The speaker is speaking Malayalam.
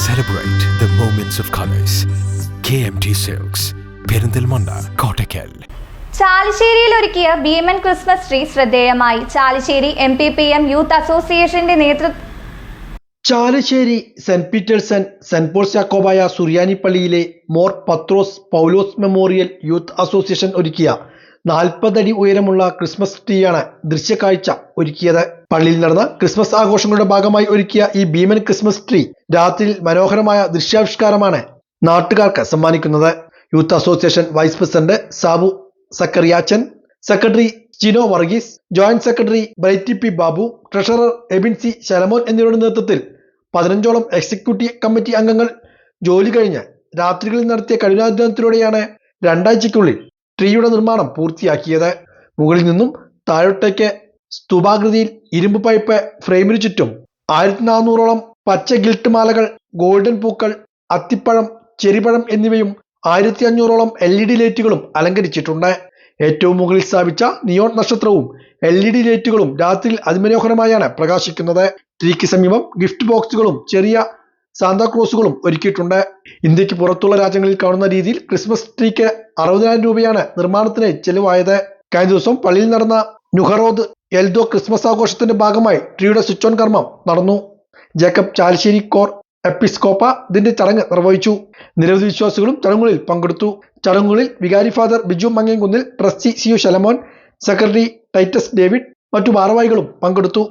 Celebrate the moments of colors. KMT Silks, Perinthalmanna, Kottakkal. ചാലിശ്ശേരിയിൽ ഒരുക്കിയ ഭീമൻ ക്രിസ്മസ് ട്രീ ശ്രദ്ധേയമായി. ചാലിശ്ശേരി MPPM യൂത്ത് അസോസിയേഷന്റെ നേതൃത്വം. Chalissery saint Peterson saint Paul's യാക്കോബായ സുറിയാനി പള്ളിയിലെ Mor Pathros Paulose memorial youth association ഒരുക്കിയ 40 അടി ഉയരമുള്ള ക്രിസ്മസ് ട്രീയാണ് ദൃശ്യക്കാഴ്ച ഒരുക്കിയത്. പള്ളിയിൽ നടന്ന ക്രിസ്മസ് ആഘോഷങ്ങളുടെ ഭാഗമായി ഒരുക്കിയ ഈ ഭീമൻ ക്രിസ്മസ് ട്രീ രാത്രിയിൽ മനോഹരമായ ദൃശ്യാവിഷ്കാരമാണ് നാട്ടുകാർക്ക് സമ്മാനിക്കുന്നത്. Youth association vice president Sabu Zachariachan, secretary Chino Varghese, joint secretary Brighty P Babu, treasurer Ebin C Shalamon എന്നിവരുടെ നേതൃത്വത്തിൽ 15ഓളം എക്സിക്യൂട്ടീവ് കമ്മിറ്റി അംഗങ്ങൾ ജോലി കഴിഞ്ഞ് രാത്രികളിൽ നടത്തിയ കഠിനാധ്വാനത്തിലൂടെയാണ് 2 ആഴ്ചയ്ക്കുള്ളിൽ ട്രീയുടെ നിർമ്മാണം പൂർത്തിയാക്കിയത്. മുകളിൽ നിന്നും താഴോട്ടേക്ക് സ്തൂപാകൃതിയിൽ ഇരുമ്പ് പൈപ്പ് ഫ്രെയിമിനു ചുറ്റും 1400ഓളം പച്ച ഗിൽട്ട് മാലകൾ, ഗോൾഡൻ പൂക്കൾ, അത്തിപ്പഴം, ചെറിപ്പഴം എന്നിവയും 1500ഓളം LED ലൈറ്റുകളും അലങ്കരിച്ചിട്ടുണ്ട്. ഏറ്റവും മുകളിൽ സ്ഥാപിച്ച നിയോൺ നക്ഷത്രവും LED ലൈറ്റുകളും രാത്രിയിൽ അതിമനോഹരമായാണ് പ്രകാശിക്കുന്നത്. ട്രീക്ക് സമീപം ഗിഫ്റ്റ് ബോക്സുകളും ചെറിയ സാന്താക്ലോസുകളും ഒരുക്കിയിട്ടുണ്ട്. ഇന്ത്യക്ക് പുറത്തുള്ള രാജ്യങ്ങളിൽ കാണുന്ന രീതിയിൽ ക്രിസ്മസ് ട്രീക്ക് 60,000 രൂപയാണ് നിർമ്മാണത്തിന് ചെലവായത്. കഴിഞ്ഞ ദിവസം പള്ളിയിൽ നടന്ന നുഹറോദ് എൽദോ ക്രിസ്മസ് ആഘോഷത്തിന്റെ ഭാഗമായി ട്രീയുടെ സ്വിച്ച് ഓൺ കർമ്മം നടന്നു. ജേക്കബ് ചാലിശ്ശേരി കോർ എപ്പിസ്കോപ്പ ഇതിന്റെ ചടങ്ങ് നിർവഹിച്ചു. നിരവധി വിശ്വാസികളും ചടങ്ങുകളിൽ പങ്കെടുത്തു. ചടങ്ങുകളിൽ വികാരി father Biju Mangenkunnil, trustee CU Shalamon, secretary Titus David, മറ്റു ഭാരവാഹികളും പങ്കെടുത്തു.